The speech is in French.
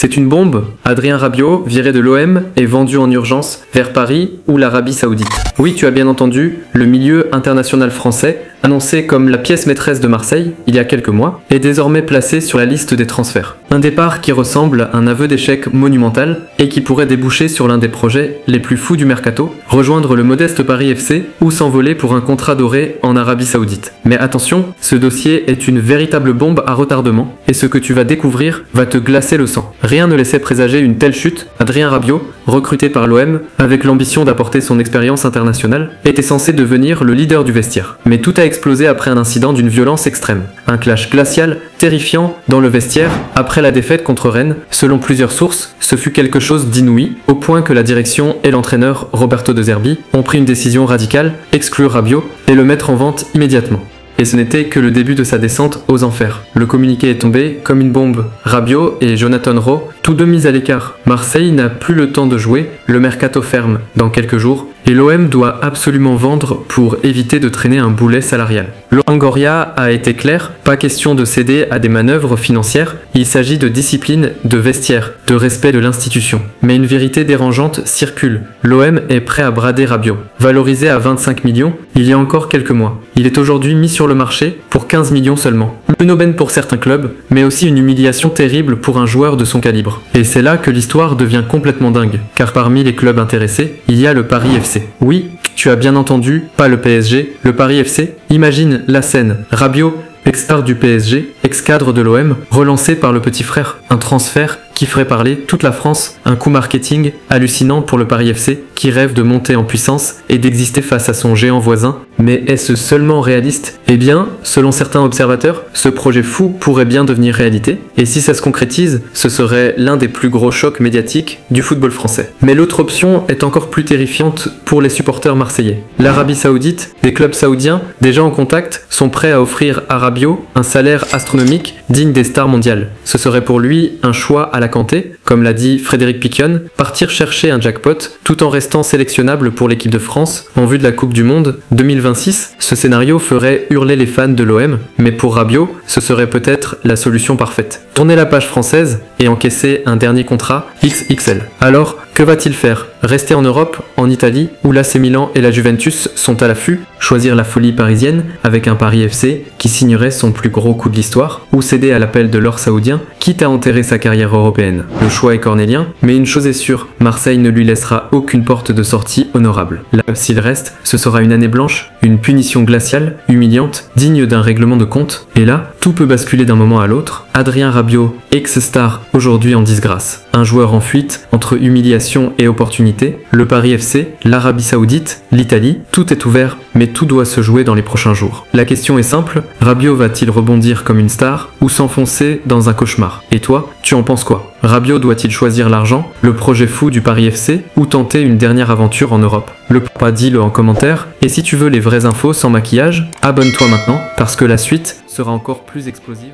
C'est une bombe. Adrien Rabiot, viré de l'OM, est vendu en urgence vers Paris ou l'Arabie Saoudite. Oui, tu as bien entendu, le milieu international français, annoncé comme la pièce maîtresse de Marseille il y a quelques mois, est désormais placé sur la liste des transferts. Un départ qui ressemble à un aveu d'échec monumental et qui pourrait déboucher sur l'un des projets les plus fous du mercato, rejoindre le modeste Paris FC ou s'envoler pour un contrat doré en Arabie Saoudite. Mais attention, ce dossier est une véritable bombe à retardement et ce que tu vas découvrir va te glacer le sang. Rien ne laissait présager une telle chute. Adrien Rabiot, recruté par l'OM avec l'ambition d'apporter son expérience internationale, était censé devenir le leader du vestiaire. Mais tout a explosé après un incident d'une violence extrême. Un clash glacial, terrifiant, dans le vestiaire, après la défaite contre Rennes. Selon plusieurs sources, ce fut quelque chose d'inouï, au point que la direction et l'entraîneur Roberto De Zerbi ont pris une décision radicale, exclure Rabiot et le mettre en vente immédiatement. Et ce n'était que le début de sa descente aux enfers. Le communiqué est tombé comme une bombe. Rabiot et Jonathan Rowe, tous deux mis à l'écart. Marseille n'a plus le temps de jouer, le mercato ferme dans quelques jours, et l'OM doit absolument vendre pour éviter de traîner un boulet salarial. Longoria a été clair, pas question de céder à des manœuvres financières, il s'agit de discipline, de vestiaire, de respect de l'institution. Mais une vérité dérangeante circule, l'OM est prêt à brader Rabiot. Valorisé à 25 millions, il y a encore quelques mois. Il est aujourd'hui mis sur le marché pour 15 millions seulement. Une aubaine pour certains clubs, mais aussi une humiliation terrible pour un joueur de son calibre. Et c'est là que l'histoire devient complètement dingue, car parmi les clubs intéressés, il y a le Paris FC. Oui, tu as bien entendu, pas le PSG, le Paris FC. Imagine la scène, Rabiot, ex-star du PSG, ex-cadre de l'OM, relancé par le petit frère. Un transfert qui ferait parler toute la France, un coup marketing hallucinant pour le Paris FC qui rêve de monter en puissance et d'exister face à son géant voisin. Mais est-ce seulement réaliste? Eh bien, selon certains observateurs, ce projet fou pourrait bien devenir réalité, et si ça se concrétise, ce serait l'un des plus gros chocs médiatiques du football français. Mais l'autre option est encore plus terrifiante pour les supporters marseillais. L'Arabie Saoudite, des clubs saoudiens, déjà en contact, sont prêts à offrir à Rabiot un salaire astronomique digne des stars mondiales. Ce serait pour lui un choix à la Kanté, comme l'a dit Frédéric Piquion, partir chercher un jackpot tout en restant sélectionnable pour l'équipe de France en vue de la Coupe du Monde 2026. Ce scénario ferait hurler les fans de l'OM, mais pour Rabiot, ce serait peut-être la solution parfaite. Tourner la page française et encaisser un dernier contrat XXL. Alors, que va-t-il faire? Rester en Europe, en Italie, où l'AC Milan et la Juventus sont à l'affût? Choisir la folie parisienne avec un Paris FC qui signerait son plus gros coup de l'histoire? Ou céder à l'appel de l'or saoudien, quitte à enterrer sa carrière européenne? Le choix est cornélien, mais une chose est sûre, Marseille ne lui laissera aucune porte de sortie honorable. Là, s'il reste, ce sera une année blanche, une punition glaciale, humiliante, digne d'un règlement de compte. Et là, tout peut basculer d'un moment à l'autre. Adrien Rabiot, ex-star, aujourd'hui en disgrâce. Un joueur en fuite, entre humiliation et opportunité. Le Paris FC, l'Arabie Saoudite, l'Italie, tout est ouvert, mais tout doit se jouer dans les prochains jours. La question est simple, Rabiot va-t-il rebondir comme une star ou s'enfoncer dans un cauchemar? Et toi, tu en penses quoi? Rabiot doit-il choisir l'argent, le projet fou du Paris FC ou tenter une dernière aventure en Europe? Le pas, dis-le en commentaire, et si tu veux les vraies infos sans maquillage, abonne-toi maintenant parce que la suite sera encore plus explosive.